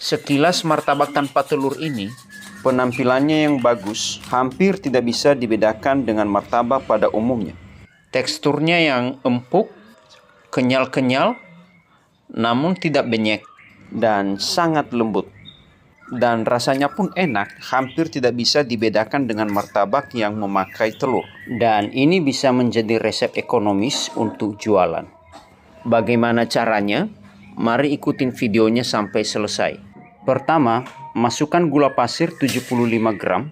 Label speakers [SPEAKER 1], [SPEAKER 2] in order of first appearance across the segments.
[SPEAKER 1] Sekilas martabak tanpa telur ini, penampilannya yang bagus hampir tidak bisa dibedakan dengan martabak pada umumnya. Teksturnya yang empuk, kenyal-kenyal, namun tidak benyek, dan sangat lembut. Dan rasanya pun enak, hampir tidak bisa dibedakan dengan martabak yang memakai telur. Dan ini bisa menjadi resep ekonomis untuk jualan. Bagaimana caranya? Mari ikutin videonya sampai selesai. Pertama, masukkan gula pasir 75 gram,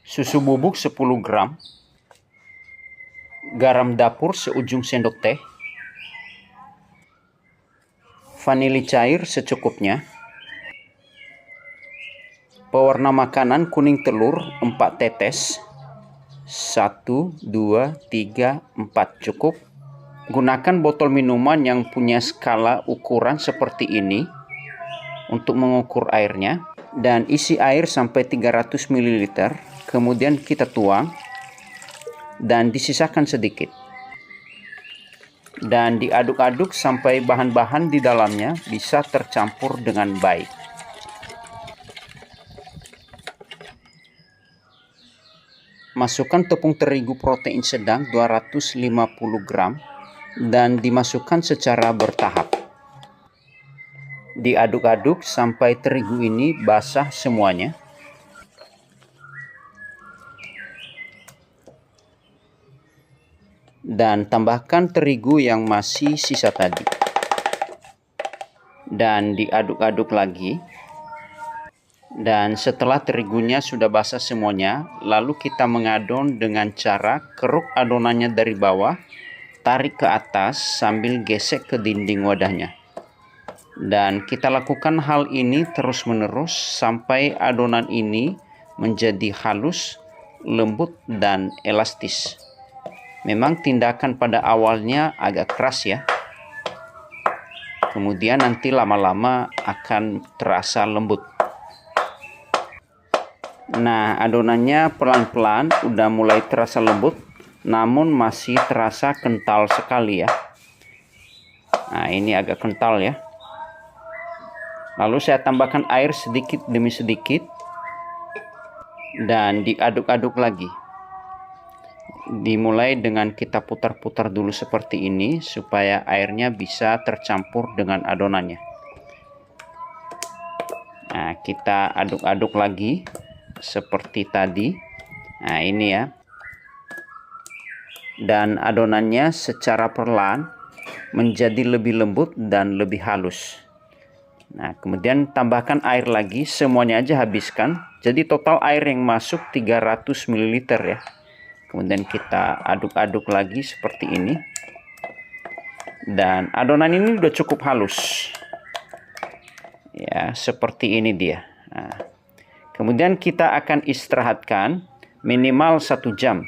[SPEAKER 1] susu bubuk 10 gram, garam dapur seujung sendok teh, vanili cair secukupnya, pewarna makanan kuning telur 4 tetes, 1, 2, 3, 4 cukup. Gunakan botol minuman yang punya skala ukuran seperti ini untuk mengukur airnya, dan isi air sampai 300 ml. Kemudian kita tuang dan disisakan sedikit, dan diaduk-aduk sampai bahan-bahan di dalamnya bisa tercampur dengan baik. Masukkan tepung terigu protein sedang 250 gram dan dimasukkan secara bertahap. Diaduk-aduk sampai terigu ini basah semuanya. Dan tambahkan terigu yang masih sisa tadi. Dan diaduk-aduk lagi. Dan setelah terigunya sudah basah semuanya, lalu kita mengadon dengan cara keruk adonannya dari bawah, tarik ke atas sambil gesek ke dinding wadahnya. Dan kita lakukan hal ini terus-menerus sampai adonan ini menjadi halus, lembut, dan elastis. Memang tindakan pada awalnya agak keras ya. Kemudian nanti lama-lama akan terasa lembut. Nah, adonannya pelan-pelan udah mulai terasa lembut, namun masih terasa kental sekali ya. Nah, ini agak kental ya. Lalu saya tambahkan air sedikit demi sedikit dan diaduk-aduk lagi. Dimulai dengan kita putar-putar dulu seperti ini supaya airnya bisa tercampur dengan adonannya. Nah, kita aduk-aduk lagi seperti tadi. Nah, ini ya. Dan adonannya secara perlahan menjadi lebih lembut dan lebih halus. Nah, kemudian tambahkan air lagi, semuanya aja habiskan. Jadi total air yang masuk 300 ml ya. Kemudian kita aduk-aduk lagi seperti ini. Dan adonan ini udah cukup halus. Ya, seperti ini dia. Nah, kemudian kita akan istirahatkan minimal 1 jam.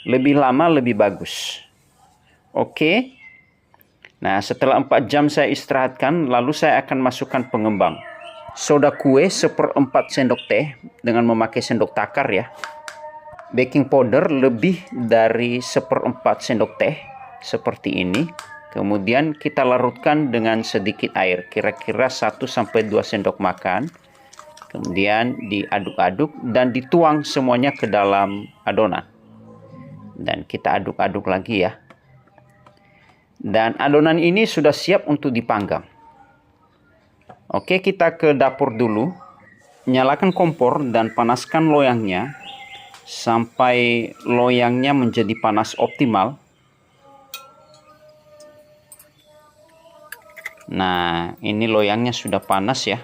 [SPEAKER 1] Lebih lama lebih bagus. Oke. Nah, setelah 4 jam saya istirahatkan, lalu saya akan masukkan pengembang. Soda kue 1/4 sendok teh dengan memakai sendok takar ya. Baking powder lebih dari 1/4 sendok teh seperti ini. Kemudian kita larutkan dengan sedikit air, kira-kira 1-2 sendok makan. Kemudian diaduk-aduk dan dituang semuanya ke dalam adonan. Dan kita aduk-aduk lagi ya. Dan adonan ini sudah siap untuk dipanggang. Oke, kita ke dapur dulu. Nyalakan kompor dan panaskan loyangnya sampai loyangnya menjadi panas optimal. Nah, ini loyangnya sudah panas ya.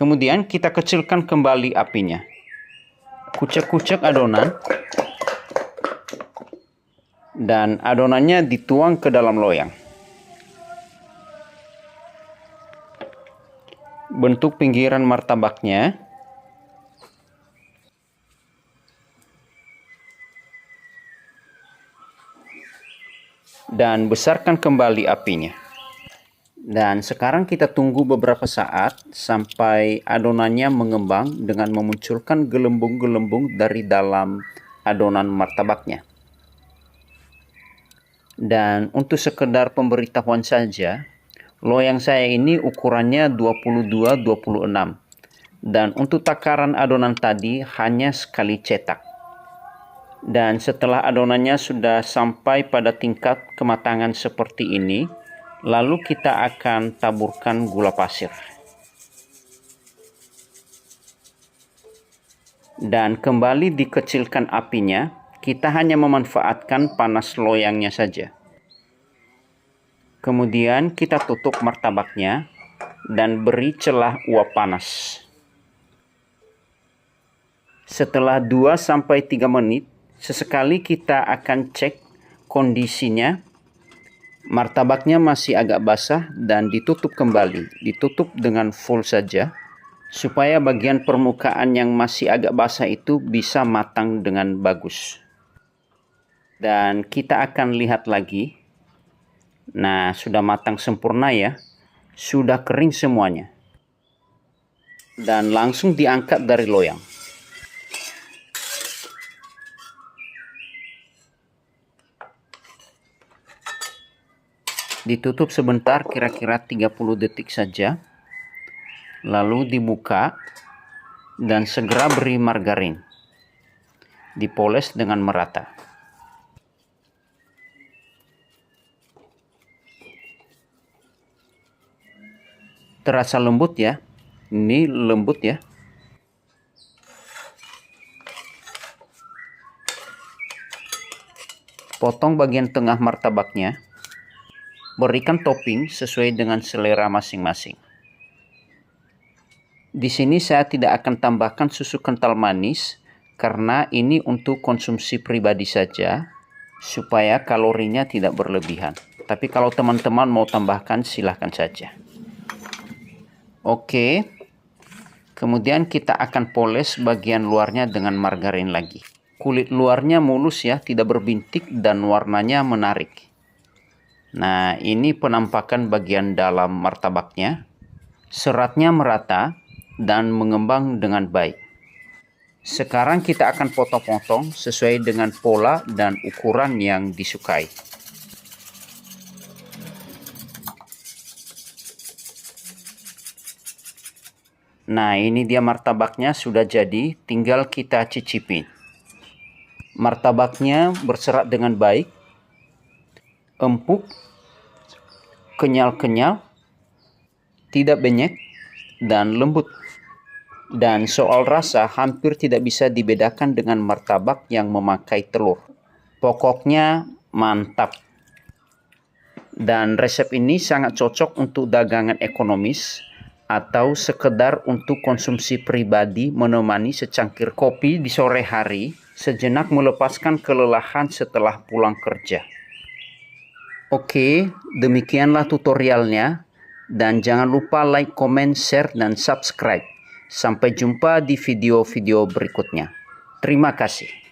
[SPEAKER 1] Kemudian kita kecilkan kembali apinya. Kucek-kucek adonan. Dan adonannya dituang ke dalam loyang. Bentuk pinggiran martabaknya. Dan besarkan kembali apinya. Dan sekarang kita tunggu beberapa saat sampai adonannya mengembang dengan memunculkan gelembung-gelembung dari dalam adonan martabaknya. Dan untuk sekedar pemberitahuan saja, Loyang saya ini ukurannya 22-26. Dan untuk takaran adonan tadi hanya sekali cetak. Dan setelah adonannya sudah sampai pada tingkat kematangan seperti ini, lalu kita akan taburkan gula pasir. Dan kembali dikecilkan apinya, kita hanya memanfaatkan panas loyangnya saja. Kemudian kita tutup martabaknya dan beri celah uap panas. Setelah 2-3 menit, sesekali kita akan cek kondisinya. Martabaknya masih agak basah dan ditutup kembali. Ditutup dengan full saja, supaya bagian permukaan yang masih agak basah itu bisa matang dengan bagus. Dan kita akan lihat lagi. Nah, sudah matang sempurna ya. Sudah kering semuanya. Dan langsung diangkat dari loyang. Ditutup sebentar, kira-kira 30 detik saja. Lalu dibuka dan segera beri margarin. Dipoles dengan merata. Terasa lembut ya. Ini lembut ya. Potong bagian tengah martabaknya. Berikan topping sesuai dengan selera masing-masing. Di sini saya tidak akan tambahkan susu kental manis karena ini untuk konsumsi pribadi saja supaya kalorinya tidak berlebihan. Tapi kalau teman-teman mau tambahkan silahkan saja. Oke. Kemudian kita akan poles bagian luarnya dengan margarin lagi. Kulit luarnya mulus ya, tidak berbintik dan warnanya menarik. Nah, ini penampakan bagian dalam martabaknya. Seratnya merata dan mengembang dengan baik. Sekarang kita akan potong-potong sesuai dengan pola dan ukuran yang disukai. Nah, ini dia martabaknya sudah jadi, tinggal kita cicipi. Martabaknya berserat dengan baik, empuk, kenyal-kenyal, tidak benyek, dan lembut. Dan soal rasa hampir tidak bisa dibedakan dengan martabak yang memakai telur. Pokoknya mantap. Dan resep ini sangat cocok untuk dagangan ekonomis atau sekedar untuk konsumsi pribadi menemani secangkir kopi di sore hari, sejenak melepaskan kelelahan setelah pulang kerja. Oke, demikianlah tutorialnya. Dan jangan lupa like, comment, share, dan subscribe. Sampai jumpa di video-video berikutnya. Terima kasih.